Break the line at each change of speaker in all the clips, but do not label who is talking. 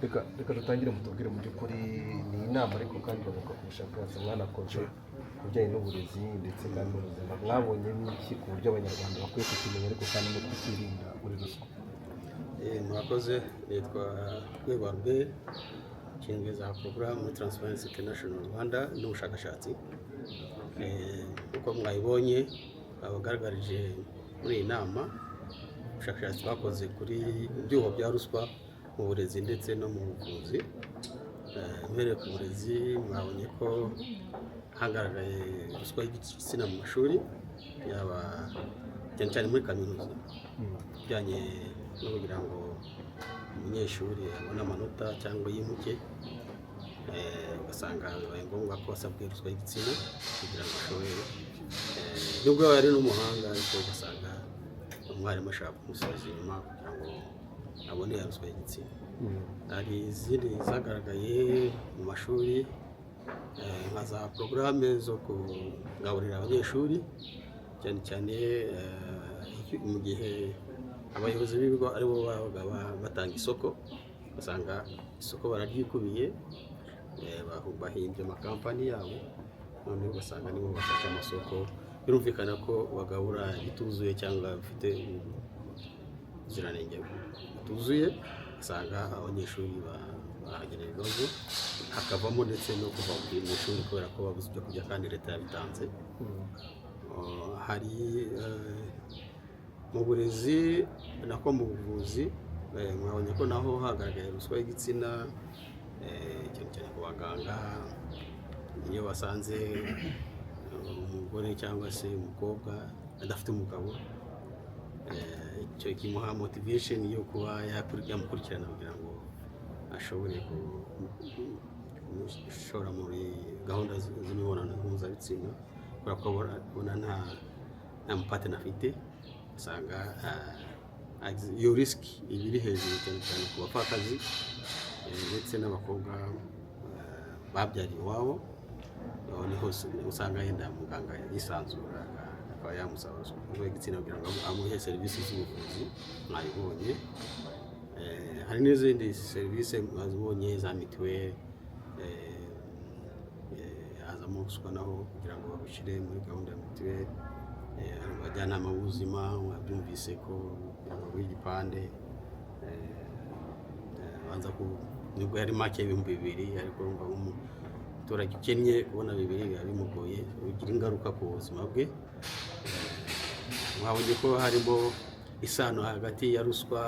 reka dutangire mutubwire mu by'ukuri ni inama ariko kandi bavuga ku bushakashatsi mwanakoze ku bijyanye n'uburezi ndetse kandi n'ubuzima mwabonye n'iki ku buryo abanyarwanda bakwiye kukimenya ariko kandi no kukirinda muri ruswa.
Mwakoze, nitwa Rwego Albert, nshinzwe za porogaramu muri Transparency International Rwanda n'ubushakashatsi. Uko mwayibonye abagaragarije muri iyi nama ubushakashatsi bakoze kuri ibyuho bya ruswa mu burezi ndetse no mu buvuzi. Mpereye ku burezi mwabonye ko hagaragaye ruswa y'igitsina mu mashuri, yaba cyane cyane muri kaminuza, bijyanye no kugira ngo umunyeshuri abone amanota cyangwa yimuke, ugasanga bibaye ngombwa ko asabwe ruswa y'igitsina kugira ngo ashobore, nubwo yaba ari n'umuhanga ariko ugasanga umwarimu ashaka kumusubiza inyuma kugira ngo abone ya ruswa y'igitsina. Hari izindi zagaragaye mu mashuri nka za porogaramu zo kugaburira abanyeshuri, cyane cyane mu gihe abayobozi b'ibigo aribo babaga batanga isoko, ugasanga isoko bararyikubiye, bahimbye amakampani yabo, noneho ugasanga nibo bafashe amasoko. Birumvikana ko bagabura ituzuye cyangwa bifite ubuziranenge butuzuye, ugasanga abanyeshuri bahagira ibibazo, hakavamo ndetse no kuva mu ishuri kubera ko babuze ibyo kurya kandi leta yabitanze. Hari mu burezi nako mu buvuzi mwabonye ko naho hagaragaye ruswa y'igitsina, cyane cyane ku baganga. Iyo basanze umugore cyangwa se umukobwa adafite umugabo, icyo kimuha motivation yo kuba yamukurikirana kugira ngo ashobore gushora muri gahunda z'imibonano mpuzabitsina, kubera ko abona nta mupatana afite. Usanga iyo risk iri hejuru cyane cyane ku bapfakazi ndetse n'abakobwa babyariye iwabo. Ni hose usanga yenda muganga yisanzura akaba yamusaba ruswa y'igitsina kugira ngo amuhe serivisi z'ubuvuzi mwayibonye. Hari n'izindi serivisi mwazibonye za mituweli, hazamo ruswa naho kugira ngo babishyire muri gahunda ya mituweli. Abajyanama b'ubuzima mwabyumvise ko kugira ngo baguhe igipande banza nibwo yari make y'ibihumbi 2,000, ariko urumva umuturage ukennye kubona 2,000 biba bimugoye, bigira ingaruka ku buzima bwe. Mwabonye ko harimo isano hagati ya ruswa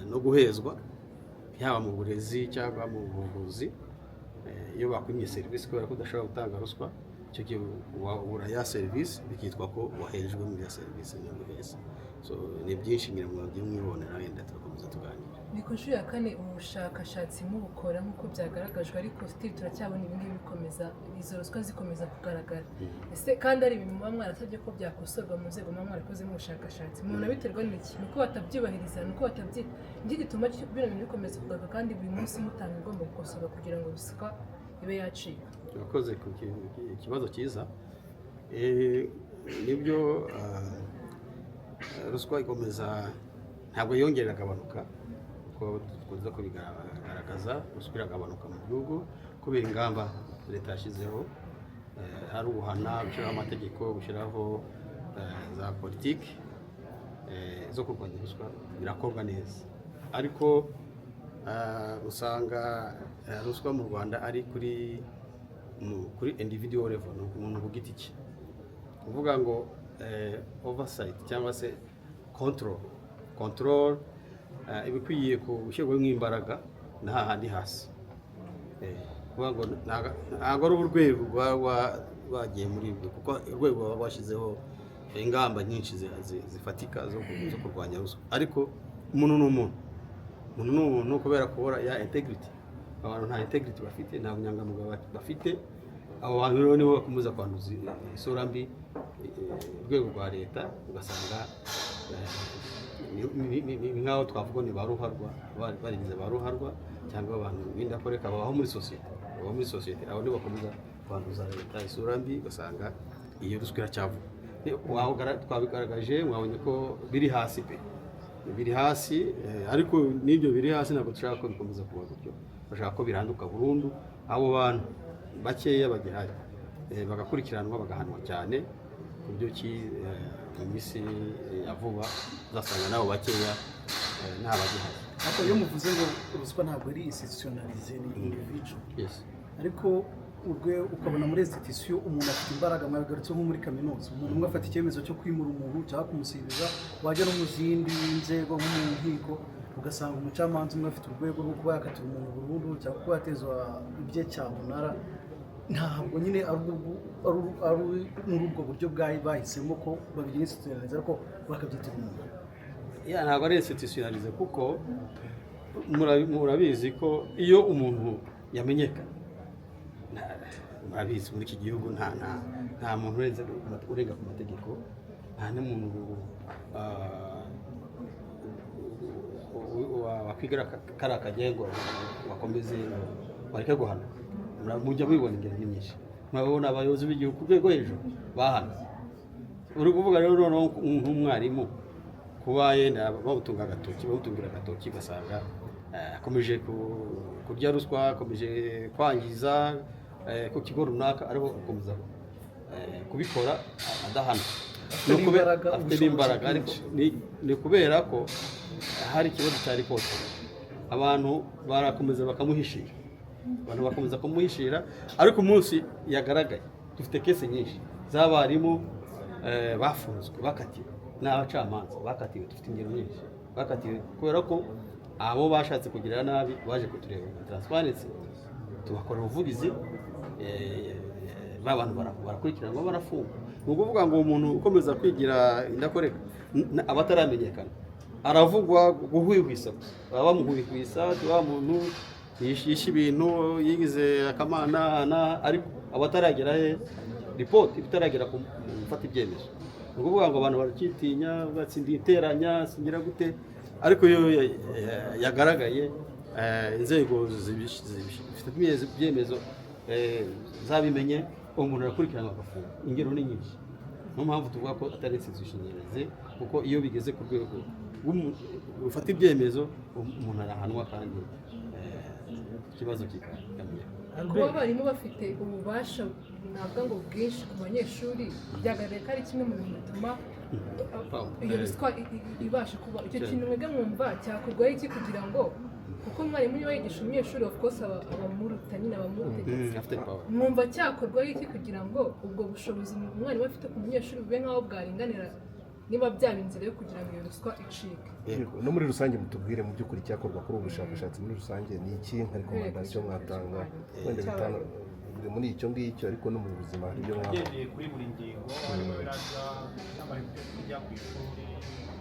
no guhezwa, yaba mu burezi cyangwa mu buvuzi. Iyo bakwimye serivisi kubera ko udashobora gutanga ruswa, icyo gihe wabura ya serivisi, bikitwa ko wahejwe muri ya serivisi n'ubuheza. So ni byinshi nyine mwagiye mwibonera, wenda turakomeza tuganira.
Ni ku nshuro ya 4 ubushakashatsi mubukora nk'uko byagaragajwe, ariko still turacyabona ibindi bikomeza, izo ruswa zikomeza kugaragara. Ese kandi ari ibintu muba mwarasabye ko byakosorwa mu nzego muba mwarakoze mu bushakashatsi, mubona biterwa n'iki? Nuko batabyubahiriza, nuko batabyita iki gituma bino bintu bikomeza kugaruka kandi buri munsi mutanga igomba gukosorwa kugira ngo ruswa ibe yacika?
Urakoze ku kibazo cyiza. Nibyo, ruswa ikomeza, ntabwo yongerera agabanuka kuko tukunze kubigaragaza. Ruswa iragabanuka mu gihugu kubera ingamba leta yashyizeho, hari ubuhana, gushyiraho amategeko, gushyiraho za politiki zo kurwanya ruswa, birakorwa neza. Ariko usanga ruswa mu Rwanda ari kuri individual level, umuntu ku giti cye. Kuvuga ngo oversight cyangwa se control ibikwiye gushyirwamo imbaraga na hahandi hasi. Kuvuga ngo ntabwo ari urwego bagiye muri ibyo, kuko urwego baba bashyizeho ingamba nyinshi zifatika zo kurwanya ruswa. Ariko umuntu ni umuntu kubera kubura ya integrity. Abantu nta integrity bafite, nta bunyangamugayo bafite. Abo bantu rero nibo bakomeza kwanduza isura mbi urwego rwa leta, ugasanga ni nk'aho twavuga ni ba ruharwa, barigize ba ruharwa cyangwa abantu b'indakoreka babaho muri sosiyete. Abo nibo bakomeza kwanduza leta isura mbi, ugasanga iyo ruswa iracyavuga. Twabigaragaje, mwabonye ko biri hasi pe, biri hasi ariko n'ibyo biri hasi ntabwo dushaka ko bikomeza kuba gutyo, bashaka ko biranduka burundu, abo bantu bakeya bagihari bagakurikiranwa bagahanwa cyane ku buryo ki mu minsi ya vuba uzasanga nabo bakeya nta bagihari.
ariko iyo muvuze ngo ruswa ntabwo ari institutionalize ni individual, ariko ukabona muri institution umuntu afite imbaraga, mwabigarutse nko muri kaminuza, umuntu umwe afata icyemezo cyo kwimura umuntu cyangwa kumusibiza, wajya no mu zindi nzego nko mu nkiko ugasanga umucamanza umwe afite urwego rwo kuba yakatira umuntu burundu cyangwa kuba yatezwa ibye cyamunara. Ntabwo nyine ari muri ubwo buryo bahisemo ko babigira institutionalize ariko bakabyitira umuntu.
Ntabwo ari institutionalize kuko murabizi ko iyo umuntu yamenyekana, murabizi muri iki gihugu nta muntu urenga ku mategeko, nta n'umuntu wakwigara kari akagengo wakomeze bareke guhana. Mujya mubibona ingero ni nyinshi, murabona abayobozi b'igihugu ku rwego hejuru bahana. Uri kuvuga rero noneho nk'umwarimu kuba yenda bamutungira agatoki ugasanga akomeje kurya ruswa, akomeje kwangiza ku kigo runaka, ariko akomeza kubikora adahana. Afite n'imbaraga, ariko ni kubera ko hari ikibazo cya ripoti, abantu barakomeza bakamuhishira, ariko umunsi yagaragaye dufite kese nyinshi z'abarimu bafunzwe, bakatiwe, n'abacamanza bakatiwe, dufite ingero nyinshi bakatiwe kubera ko abo bashatse kugirira nabi baje kutureba na transparency tubakorera ubuvugizi, abantu barakurikiranwa barafungwa. Ni ukuvuga ngo umuntu ukomeza kwigira indakoreka abataramenyekana aravugwa guhwihwisa, baba bamuhwihwisa, wa muntu yishe ibintu yigize akamana, ariko abataragera ripoti bitaragera gufata ibyemezo. Ni ukuvuga ngo abantu barakitinya, batsindiye iteranya singira gute, ariko iyo yagaragaye inzego zifite ibyemezo zabimenye, umuntu arakurikiranwa agafunga. Ingero ni nyinshi, niyo mpamvu tuvuga ko atari institutionalize, kuko iyo bigeze ku rwego ufata ibyemezo umuntu arahanwa kandi ikibazo kikamenya.
Kuba abarimu bafite ububasha ntabwo ngo bwinshi ku banyeshuri byagaragaye ko ari kimwe mu bintu bituma iyo ruswa ibasha kuba. Icyo kintu mwebwe mwumva cyakorwaho iki kugira ngo, kuko umwarimu niba yigisha umunyeshuri of course abamuruta nyine abamutegetse, mwumva cyakorwaho iki kugira ngo ubwo bushobozi umwarimu afite ku munyeshuri bube nk'aho bwaringanira, niba byaba inzira yo kugira ngo iyo ruswa icike?
No muri rusange mutubwire mu by'ukuri cyakorwa kuri ubu bushakashatsi muri rusange ni iki, nka rekomandasiyo mwatanga wenda bitanu muri icyo ngicyo, ariko no mu buzima ibyo
ugendeye kuri buri ngingo harimo biraza n'amarepubulika kujya ku ishuri,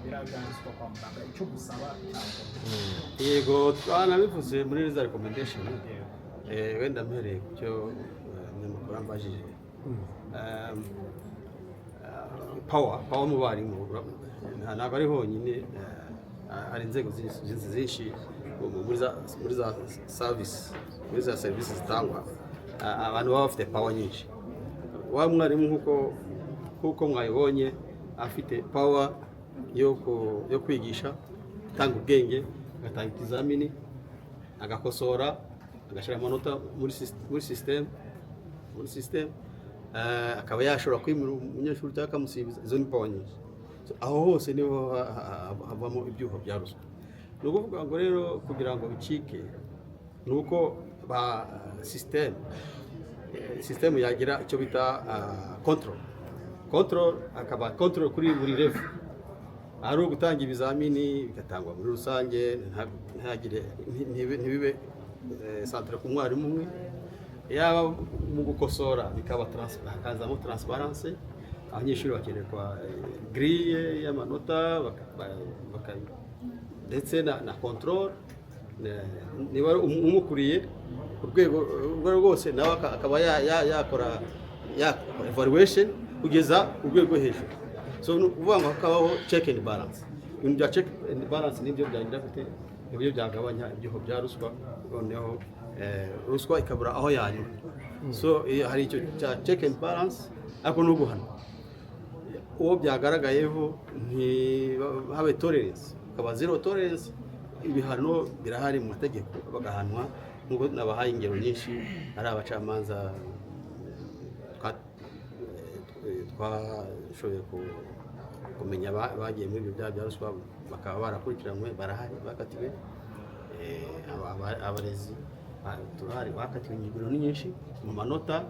biraganizwa kwa muganga, icyo gusaba cyangwa
yego twanabivuze muri za recommendation. Wenda mpereye ku cyo umunyamakuru ambajije, power mu barimu ntabwo ari honyine, hari inzego zinshi muri za serivisi zitangwa, abantu baba bafite power nyinshi. Wa mwarimu nk'uko mwayibonye afite power yo kwigisha, gutanga ubwenge, agatanga ikizamini, agakosora, agashyira amanota muri system, akaba yashobora kwimura umunyeshuri cyangwa akamusibiza. Izo ni power nyinshi. Aho hose niho havamo ibyuho bya ruswa. Ni ukuvuga ngo rero kugira ngo bicike ni uko system yagira icyo bita control, akaba control kuri buri level, ari ugutanga ibizamini bigatangwa muri rusange, ntibibe centre ku mwarimu umwe, yaba mu gukosora bikaba hakazamo transparency, abanyeshuri bakenerwa grille y'amanota ndetse na control, niba umukuriye ku rwego rwose nawe akaba yakora evaluation kugeza ku rwego hejuru. So ni ukuvuga ngo hakabaho check and balance. Ibintu bya check and balance nibyo byagira gute, nibyo byagabanya ibyuho bya ruswa, noneho ruswa ikabura aho yanyura. So hari icyo cya check and balance, ariko no guhana uwo byagaragayeho ntihabe tolerance hakaba zero tolerance. Ibihano birahari mu mategeko bagahanwa, nk'uko nabahaye ingero nyinshi. Ari abacamanza twashoboye kumenya bagiye muri ibyo byaha bya ruswa bakaba barakurikiranywe, barahari bakatiwe. Abarezi turahari bakatiwe ingingo nyinshi mu manota,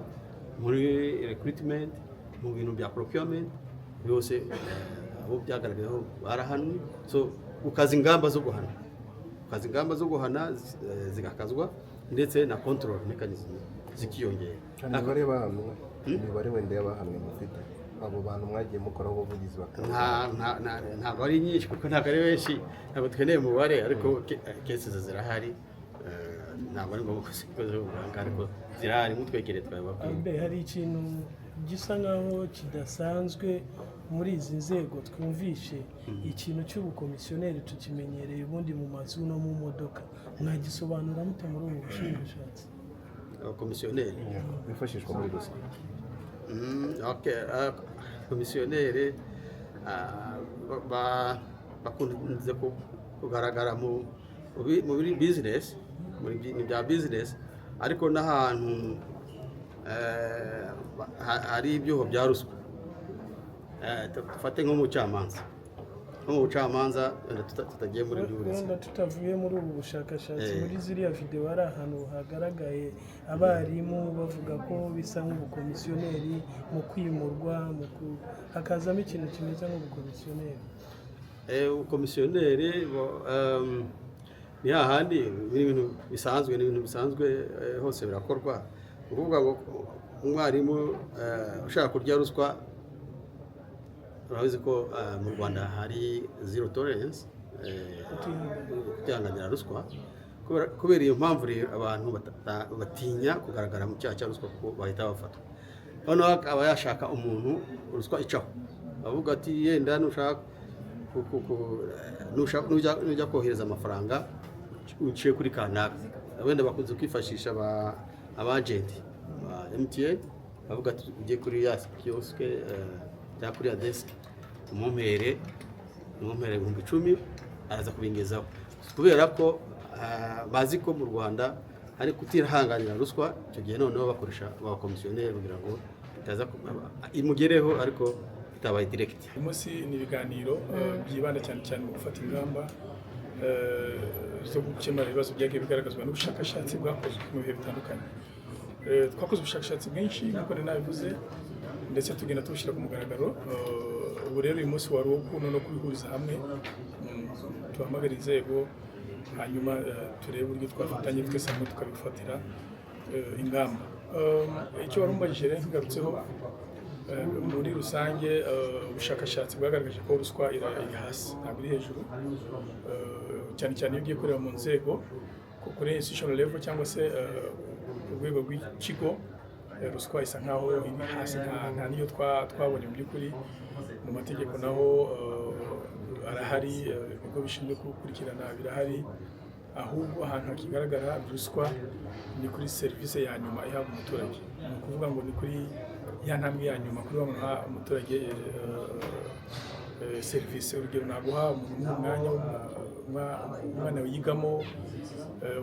muri recruitment, mu bintu bya procurement byose, abo byagaragayeho barahanwe. So ukaza ingamba zo guhana zigakazwa, ndetse na control mechanism zikiyongera.
Imibare bahanwe, imibare wenda y'abahanwe mufite abo bantu mwagiye mukoraho ubuvugizi
ntabwo ari nyinshi kuko ntabwo ari benshi, ntabwo tweneye umubare, ariko cases zirahari. Ntabwo ari ngombwa ko ariko zirahari, mutwegereye twababwiye.
Hari ikintu gisa nkaho kidasanzwe muri izi nzego twumvishe. Ikintu cy'ubukomisiyoneri tukimenyereye ubundi mu mazu no mu modoka, mwagisobanura mute muri ubu bushakashatsi?
Abakomisiyoneri
bifashishwa muri ruswa.
Komisiyoneri bakunze kugaragara muri business, muri bya business, ariko n'ahantu hari ibyuho bya ruswa. Dufate nko mu bucamanza tutagiye muri by'uburezi,
wenda tutavuye muri ubu bushakashatsi. Muri ziriya video hari ahantu hagaragaye abarimu bavuga ko bisa nk'ubukomisiyoneri mu kwimurwa, hakazamo ikintu kimeze nk'ubukomisiyoneri.
Ubukomisiyoneri ni hahandi ibintu bisanzwe hose birakorwa. Ukuvuga ngo umwarimu ushaka kurya ruswa, urabizi ko mu Rwanda hari zero tolerance, kutihanganira ruswa. Kubera iyo mpamvu rero abantu batinya kugaragara mu cyaha cya ruswa kuko bahita bafatwa. Noneho akaba yashaka umuntu ruswa icaho, avuga ati yenda nujya kohereza amafaranga uciye kuri kanaka, wenda bakunze kwifashisha abagenti ba MTN, bavuga ati ugiye kuri ya kioske cyangwa kuri ya desk, umumpere 10,000 araza kubingezaho. Kubera ko bazi ko mu Rwanda hari kutihanganira ruswa, icyo gihe noneho bakoresha abakomisiyoneri kugira ngo imugereho ariko bitabaye direct.
Uyu munsi ni ibiganiro byibanda cyane mu gufata ingamba zo gukemura ibibazo byagiye bigaragazwa n'ubushakashatsi bwakozwe mu bihe bitandukanye. Twakoze ubushakashatsi bwinshi nk'uko nabivuze, ndetse tugenda tubushyira ku mugaragaro. Ubu rero uyu munsi wari uwo no kubihuriza hamwe, tuhamagara inzego, hanyuma turebe uburyo twafatanye twese hamwe tukabifatira ingamba. Icyo wari umbajije rero ngarutseho, muri rusange ubushakashatsi bwagaragaje ko ruswa iri hasi, ntabwo iri hejuru, cyane iyo ugiye kureba mu nzego kuri institutional level cyangwa se ku rwego rw'ikigo. Ruswa isa nkaho iri hasi, nta niyo twabonye mu by'ukuri. Mu mategeko naho arahari, ibigo bishinzwe gukurikirana birahari, ahubwo ahantu hakigaragara ruswa ni kuri serivisi ya nyuma ihabwa umuturage. Ni ukuvuga ngo ni kuri ya ntambwe ya nyuma, kuri bamuha umuturage serivisi. Urugero, naguha umuntu umwana yigamo,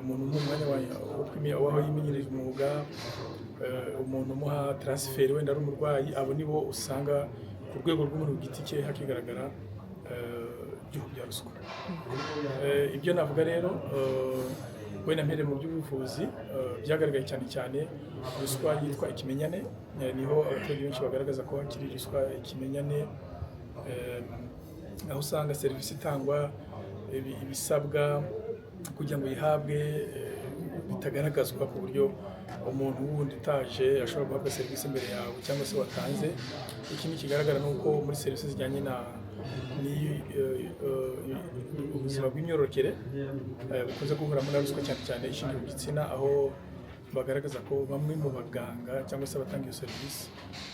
umuntu umwanya waho yimenyereza umwuga, umuntu umuha transfer wenda ari umurwayi. Abo nibo usanga ku rwego rw'umuntu giti cye hakigaragara ibyuho bya ruswa. Ibyo navuga rero, wenda mbere mu by'ubuvuzi byagaragaye cyane ruswa yitwa ikimenyane. Niho abaturage benshi bagaragaza ko hakiri ruswa ikimenyane, aho usanga serivisi itangwa, ibisabwa kugira ngo yihabwe bitagaragazwa, ku buryo umuntu wundi utaje ashobora guhabwa serivisi imbere yawe cyangwa se watanze. Ikindi kigaragara ni uko muri serivisi zijyanye ubuzima bw'imyororokere bukunze guhuramo na ruswa, cyane ishingiye ku gitsina, aho bagaragaza ko bamwe mu baganga cyangwa se abatanga iyo serivisi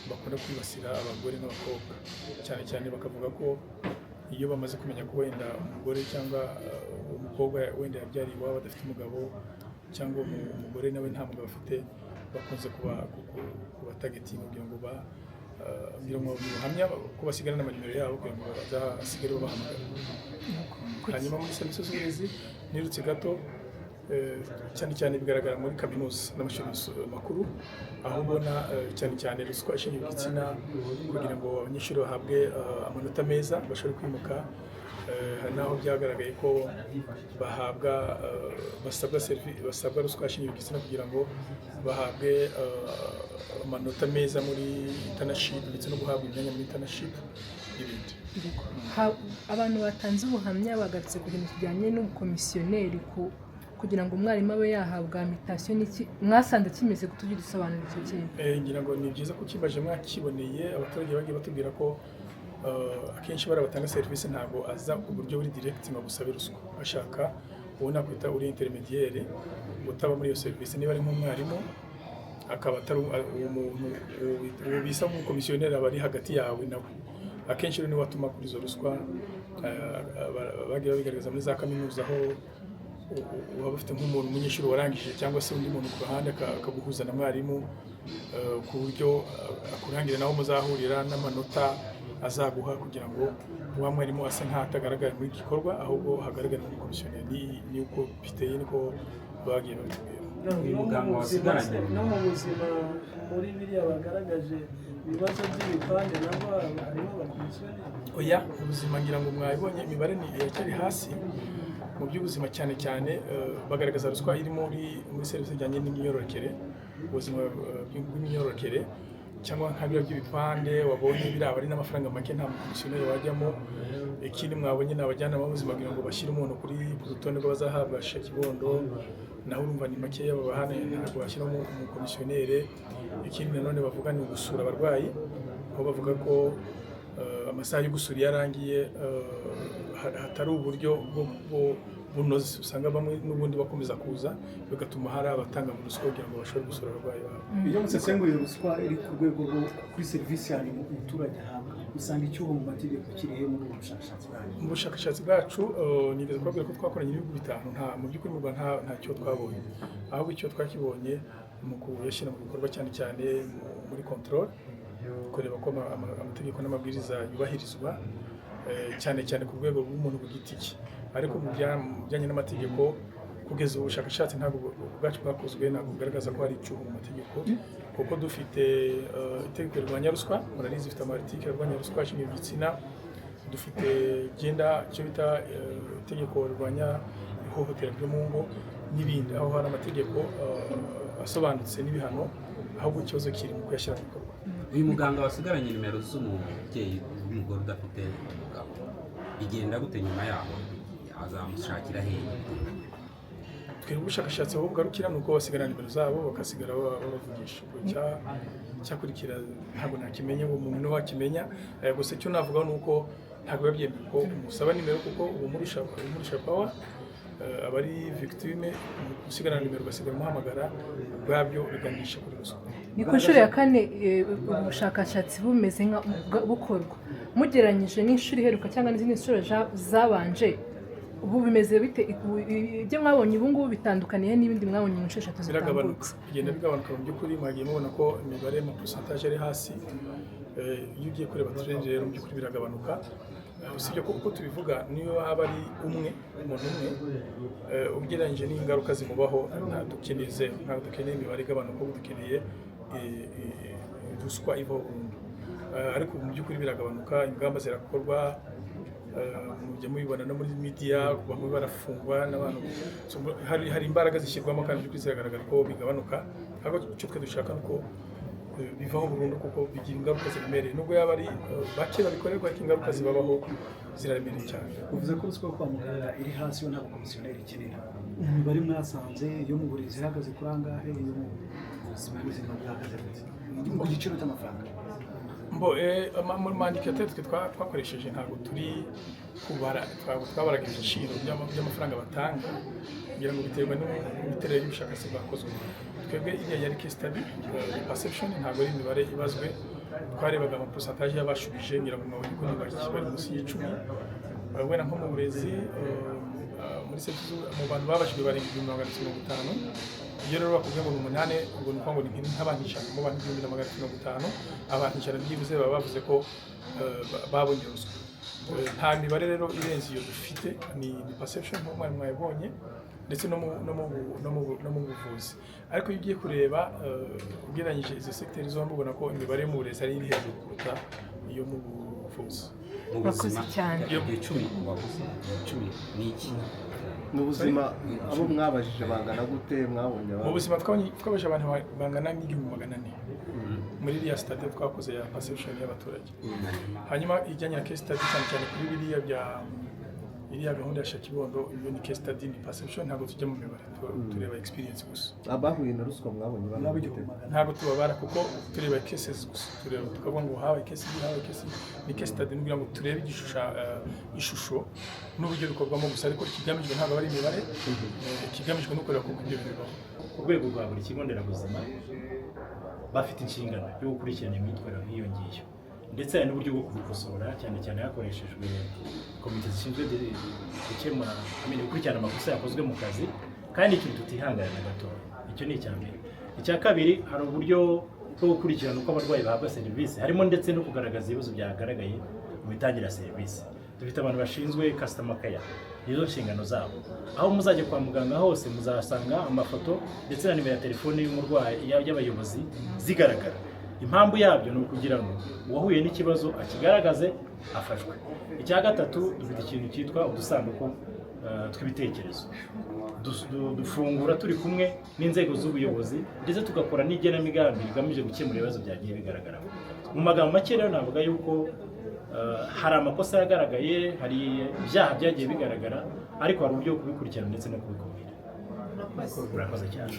bakunda kwibasira abagore n'abakobwa. Cyane bakavuga ko iyo bamaze kumenya ko wenda umugore cyangwa umukobwa wenda yabyariye iwabo adafite umugabo, cyangwa umugore nawe nta mugabo afite, bakunze kubatagetinga kugira ngo ngira ngo ubuhamya ko basigarana amanimero yabo kugira ngo bazasigare babahamagara. Hanyuma muri serivisi z'uburezi nirutse gato cyane cyane bigaragara muri kaminuza n'amashuri makuru aho ubona cyane cyane ruswa ishingiye ku gitsina kugira ngo abanyeshuri bahabwe amanota meza bashobore kwimuka. Hari n'aho byagaragaye ko bahabwa basabwa ruswa ishingiye ku gitsina kugira ngo bahabwe amanota meza muri internship ndetse no guhabwa imyanya muri internship n'ibindi.
Abantu batanze ubuhamya bagarutse ku bintu kijyanye n'ubukomisiyoneri kugira ngo umwarimu abe yahabwa mitasiyo n'iki mwasanze kimeze kutujya dusobanura icyo kintu.
Ngira ngo ni byiza ko kibaje mwakiboneye. Abaturage bagiye batubwira ko akenshi bari batanga serivisi ntabwo aza uburyo buri direct ngo gusabe ruswa, bashaka uwo nakwita uri intermediaire utaba muri iyo serivisi. Niba ari nk'umwarimu akaba atari umuntu bisa nk'umukomisiyoneri aba ari hagati yawe nawe, akenshi rero niwe watuma kuri izo ruswa. Bagiye babigaragaza muri za kaminuza aho waba ufite nk'umuntu umunyeshuri warangije cyangwa se undi muntu ku ruhande akaguhuza na mwarimu ku buryo akurangira naho muzahurira n'amanota azaguha kugira ngo uwa mwarimu ase nk'atagaragara muri gikorwa ahubwo hagaragara mu komisiyoneri. Ni uko biteye niko bagiye babitubwira.
No mu buzima muri biriya bagaragaje ibibazo by'ibipande nabo harimo abakomisiyoneri.
Oya, ubuzima ngira ngo mwabibonye imibare iracyari hasi mu by'ubuzima cyane cyane. Bagaragaza ruswa iri muri serivisi zijyanye n'imyororokere, ubuzima bw'imyororokere cyangwa nka biriya by'ibipande wabonye biraba ari n'amafaranga make nta mukomisiyoneri wajyamo. Ikindi mwabonye ni abajyanama b'ubuzima kugira ngo bashyire umuntu ku rutonde rw'abazahabwa shakibondo, naho urumva ni makeya babahana, ntabwo bashyiramo umukomisiyoneri. Ikindi nanone bavuga ni ugusura abarwayi, aho bavuga ko amasaha yo gusura yarangiye hatari uburyo bunoze, usanga bamwe n'ubundi bakomeza kuza bigatuma hari abatanga mu ruswa kugira ngo bashobore gusura abarwayi babo.
Iyo musesengurira ruswa iri ku rwego rwo kuri serivisi yani umuturage ahabwa, usanga icyuho mu mategeko kirihe muri ubu bushakashatsi bwanyu? Mu
bushakashatsi bwacu nigeze kubabwira ko twakoranye n'ibihugu bitanu, mu by'ukuri mu Rwanda ntacyo twabonye, ahubwo icyo twakibonye mu kuyashyira mu bikorwa cyane cyane muri control, kureba ko amategeko n'amabwiriza yubahirizwa cyane cyane ku rwego rw'umuntu ku giti cye. Ariko mu bijyanye n'amategeko kugeza ubu bushakashatsi ntabwo bwacu bwakozwe, ntabwo bugaragaza ko hari icyuho mu mategeko, kuko dufite itegeko rirwanya ruswa, murarizi ifite amartikeli arwanya ruswa ishingiye ku gitsina, dufite icyo bita itegeko rirwanya ihohotera ryo mu ngo n'ibindi, aho hari amategeko asobanutse n'ibihano, ahubwo ikibazo kiri mu kuyashyira mu bikorwa.
Uyu muganga wasigaranye nimero z'umubyeyi w'umugore udafite umugabo, igenda gute nyuma yaho? Azamushakira hehe?
Twebwe ubushakashatsi aho bugarukira ni uko basigara nimero zabo bakasigara babavugisha. Cyakurikira ntabwo nakimenye, uwo muntu niwe wakimenya. Gusa icyo navuga ni uko ntabwo biba byemewe ko umusaba nimero, kuko uwo murisha pawa aba ari victime. Gusigarana nimero ugasigara umuhamagara ubwabyo biganisha kuri ruswa.
Ni ku nshuro ya kane ubushakashatsi bumeze bukorwa, mugereranyije n'inshuro iheruka cyangwa n'izindi nshuro zabanje, ubu bimeze bite? Ibyo mwabonye ubu ngubu bitandukaniye n'ibindi mwabonye mu nshuro eshatu zitambutse?
Bigenda bigabanuka mu by'ukuri. Mwagiye mubona ko imibare mu pourcentage ari hasi. Iyo ugiye kureba trend rero mu by'ukuri biragabanuka. Usibye ko uko tubivuga niyo waba ari umuntu umwe ugereranyije n'ingaruka zimubaho, ntabwo dukeneye imibare igabanuka, ubu dukeneye ruswa ivaho burundu. Ariko mu by'ukuri biragabanuka, ingamba zirakorwa, mujya mubibona no muri media, bamwe barafungwa n'abantu. Hari imbaraga zishyirwamo kandi by'ukuri ziragaragara ko bigabanuka. Ahubwo icyo twe dushaka ni uko bivaho burundu, kuko bigira ingaruka ziremereye. Nubwo yaba ari bake babikorerwa, ariko ingaruka zibabaho ziraremereye cyane.
Uvuze ko ruswa yo kwa muganga iri hasi, yo ntabwo komisiyoneri ikenera. Imibare mwasanze yo mu burezi ihagaze kuri angahe, yo mu buzima bwahagaze ku giciro cy'amafaranga?
Mu mandikateri twe twakoresheje ntabwo turi kubara, twabaraga ibiciro by'amafaranga batanga, kugira ngo biterwa n'imiterere y'ubushakashatsi bwakozwe. Twebwe iriya yari case study perception, ntabwo ari imibare ibazwe. Twarebaga ama pourcentage y'abashubije, ngira ngo mwabonye ko bari munsi y'10. Wenda nko mu burezi muri kuri serivisi mu bantu babashijwe barenga 250. Iyo rero bakubwiye ngo ni 8 ubwo ni ngo ni nk'abantu ijana mu bantu 250 abantu ijana byibuze baba bavuze ko babonye ruswa. Nta mibare rero irenze iyo dufite ni perception nk'uko mwari mwayibonye ndetse no mu buvuzi. Ariko iyo ugiye kureba ugereranyije izo secteurs zombi ubona ko imibare mu burezi ari iri hejuru kuruta iyo mu buvuzi.
Murakoze cyane.
Iyo 10 wavuze 10 ni iki?
Mu buzima abo mwabajije bangana gute mwabonye
Mu buzima twabajije abantu bangana n'400 muri iriya study twakoze ya perception y'abaturage. Hanyuma ijyanye na case study cyane kuri biriya bya iriya gahunda ya Shakibondo iyo ni case study ni perception ntabwo tujya mu mibare tureba experience gusa.
Abahuye na ruswa mwabonye
ntabwo tubabara kuko tureba cases gusa tureba tukavuga ngo habaye case ni case study nubwo ngo turebe ishusho n'uburyo bikorwamo gusa ariko ikigamijwe ntabwo ari imibare ikigamijwe no kureba kuko ibyo bibaho.
Ku rwego rwa buri kigo nderabuzima bafite inshingano yo gukurikirana imyitwarire nk'iyo ngiyo ndetse hari n'uburyo bwo kubikosora cyane cyane hakoreshejwe komite zishinzwe gukemura gukurikirana amakosa yakozwe mu kazi kandi ikintu tutihangana na gato. Icyo ni icya mbere. Icya kabiri hari uburyo bwo gukurikirana uko abarwayi bahabwa serivisi harimo ndetse no kugaragaza ibibazo byagaragaye mu mitangire ya serivisi. Dufite abantu bashinzwe customer care nizo nshingano zabo. Aho muzajya kwa muganga hose muzasanga amafoto ndetse na nimero ya telefone y'umurwayi y'abayobozi zigaragara. Impamvu yabyo ni ukugira ngo uwahuye n'ikibazo akigaragaze afashwe. Icya gatatu dufite ikintu cyitwa udusanduku tw'ibitekerezo dufungura turi kumwe n'inzego z'ubuyobozi ndetse tugakora n'igenamigambi bigamije gukemura ibibazo byagiye bigaragara. Mu magambo make rero navuga yuko hari amakosa yagaragaye hari ibyaha byagiye bigaragara ariko hari uburyo bwo kubikurikirana ndetse no kubikumira. Murakoze cyane.